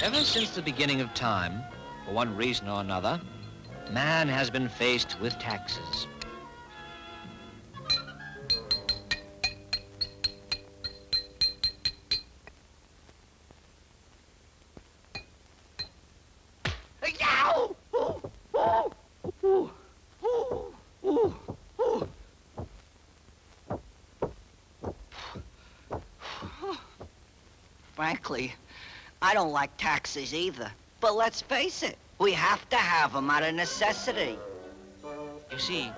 Ever since the beginning of time, for one reason or another, man has been faced with taxes. Frankly, I don't like taxes either. But let's face it, we have to have them out of necessity. You see,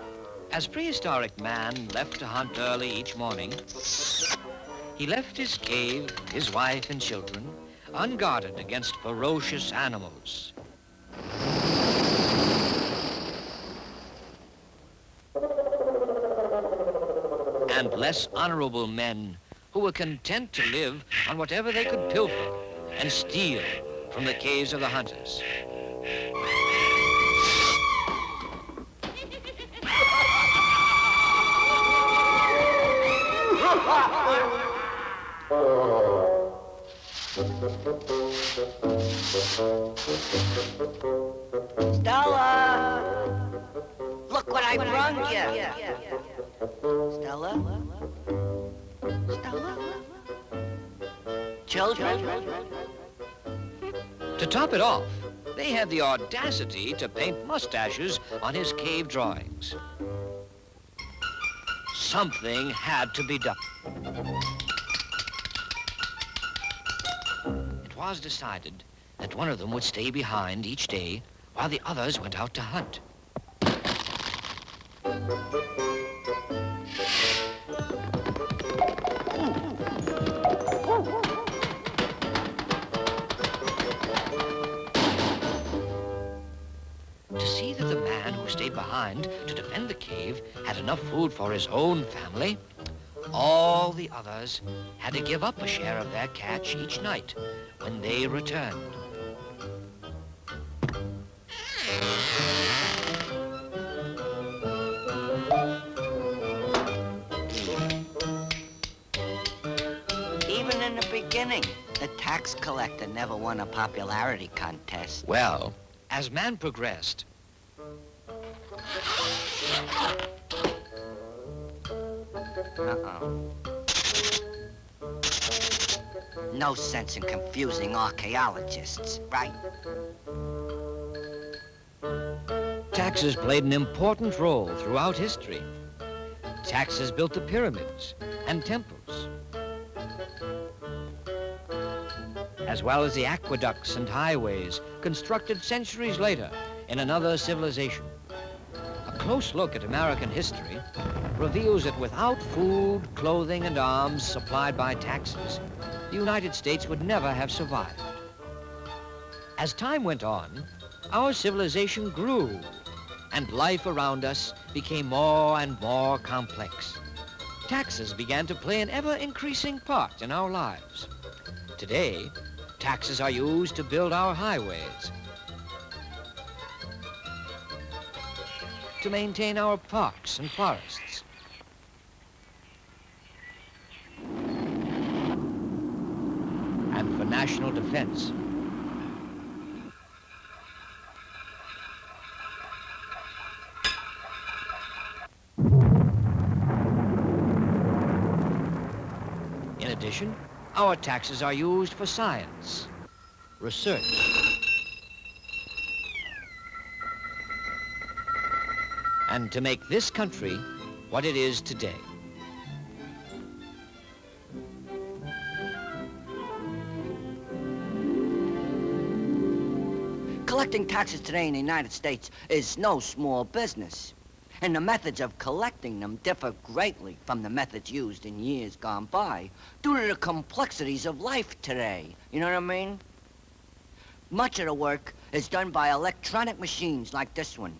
as prehistoric man left to hunt early each morning, he left his cave, his wife and children, unguarded against ferocious animals. And less honorable men who were content to live on whatever they could pilfer and steal from the caves of the hunters. Stella! Look what I brung you. Stella? Stella? Children? To top it off, they had the audacity to paint mustaches on his cave drawings. Something had to be done. It was decided that one of them would stay behind each day while the others went out to hunt. To see that the man who stayed behind to defend the cave had enough food for his own family, all the others had to give up a share of their catch each night when they returned. Even in the beginning, the tax collector never won a popularity contest. Well, as man progressed, No sense in confusing archaeologists, right? taxes played an important role throughout history. Taxes built the pyramids and temples, as well as the aqueducts and highways constructed centuries later in another civilization. A close look at American history reveals that without food, clothing, and arms supplied by taxes, the United States would never have survived. As time went on, our civilization grew, and life around us became more and more complex. Taxes began to play an ever-increasing part in our lives. Today, taxes are used to build our highways, to maintain our parks and forests, and for national defense. In addition, our taxes are used for science, research, and to make this country what it is today. Collecting taxes today in the United States is no small business. And the methods of collecting them differ greatly from the methods used in years gone by due to the complexities of life today. You know what I mean? Much of the work is done by electronic machines like this one.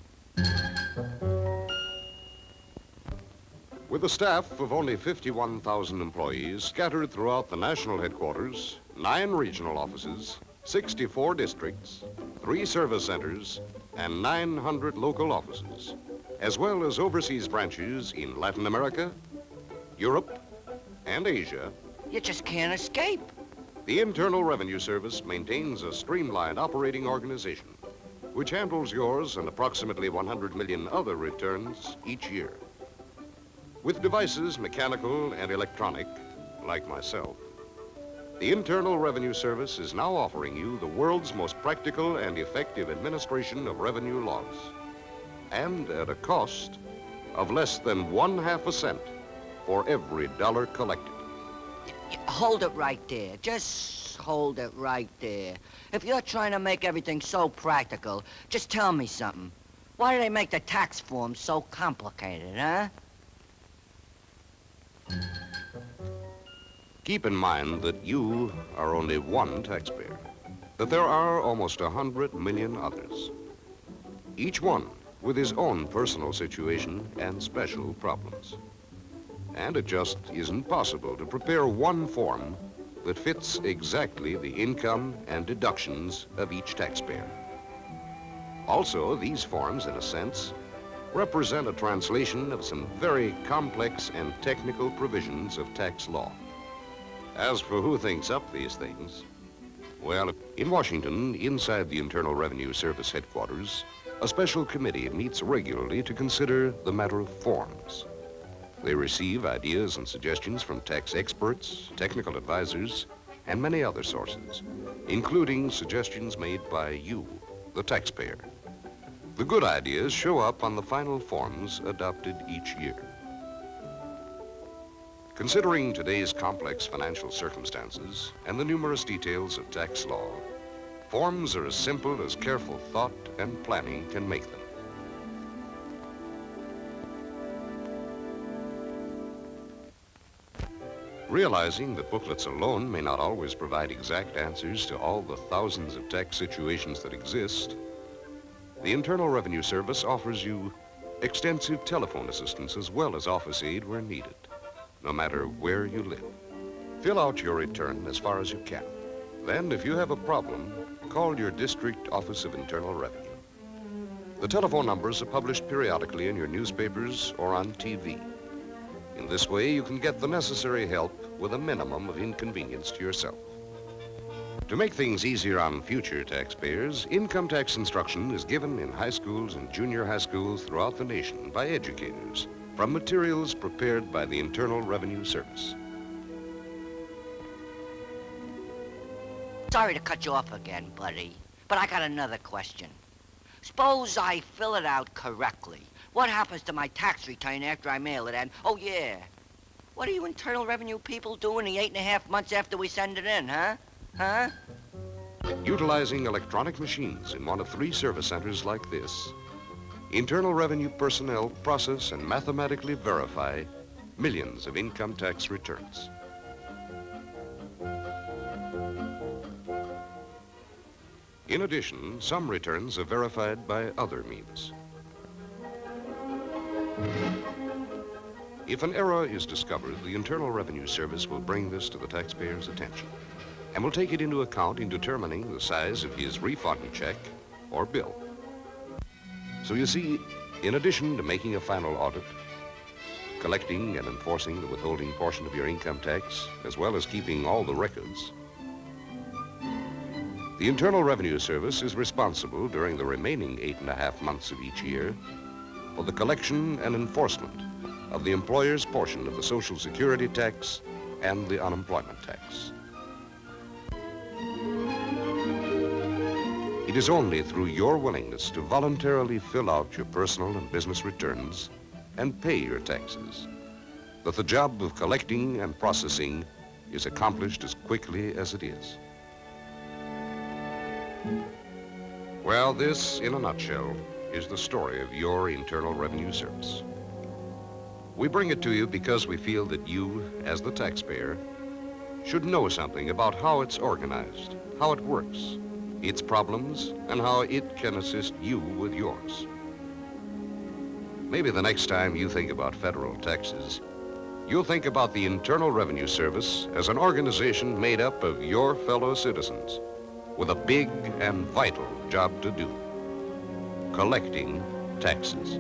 With a staff of only 51,000 employees scattered throughout the national headquarters, 9 regional offices, 64 districts, 3 service centers, and 900 local offices, as well as overseas branches in Latin America, Europe, and Asia. You just can't escape. The Internal Revenue Service maintains a streamlined operating organization which handles yours and approximately 100 million other returns each year. With devices, mechanical and electronic, like myself, the Internal Revenue Service is now offering you the world's most practical and effective administration of revenue laws, and at a cost of less than 1/2 cent for every dollar collected. Hold it right there. Just hold it right there. If you're trying to make everything so practical, just tell me something. Why do they make the tax forms so complicated, huh? Keep in mind that you are only one taxpayer, that there are almost 100 million others, each one with his own personal situation and special problems. And it just isn't possible to prepare one form that fits exactly the income and deductions of each taxpayer. Also, these forms, in a sense, represent a translation of some very complex and technical provisions of tax law. As for who thinks up these things, well, in Washington, inside the Internal Revenue Service headquarters, a special committee meets regularly to consider the matter of forms. They receive ideas and suggestions from tax experts, technical advisors, and many other sources, including suggestions made by you, the taxpayer. The good ideas show up on the final forms adopted each year. Considering today's complex financial circumstances and the numerous details of tax law, forms are as simple as careful thought and planning can make them. Realizing that booklets alone may not always provide exact answers to all the thousands of tax situations that exist, the Internal Revenue Service offers you extensive telephone assistance as well as office aid where needed, no matter where you live. Fill out your return as far as you can. Then, if you have a problem, call your district office of Internal Revenue. The telephone numbers are published periodically in your newspapers or on TV. In this way, you can get the necessary help with a minimum of inconvenience to yourself. To make things easier on future taxpayers, income tax instruction is given in high schools and junior high schools throughout the nation by educators from materials prepared by the Internal Revenue Service. Sorry to cut you off again, buddy, but I got another question. Suppose I fill it out correctly. What happens to my tax return after I mail it? And, oh yeah, what are you Internal Revenue people doing the 8.5 months after we send it in, huh? Huh? Utilizing electronic machines in one of 3 service centers like this, Internal Revenue personnel process and mathematically verify millions of income tax returns. In addition, some returns are verified by other means. If an error is discovered, the Internal Revenue Service will bring this to the taxpayer's attention and will take it into account in determining the size of his refund check or bill. So you see, in addition to making a final audit, collecting and enforcing the withholding portion of your income tax, as well as keeping all the records, the Internal Revenue Service is responsible during the remaining 8.5 months of each year for the collection and enforcement of the employer's portion of the Social Security tax and the unemployment tax. It is only through your willingness to voluntarily fill out your personal and business returns and pay your taxes that the job of collecting and processing is accomplished as quickly as it is. Well, this, in a nutshell, is the story of your Internal Revenue Service. We bring it to you because we feel that you, as the taxpayer, should know something about how it's organized, how it works, its problems, and how it can assist you with yours. Maybe the next time you think about federal taxes, you'll think about the Internal Revenue Service as an organization made up of your fellow citizens with a big and vital job to do: collecting taxes.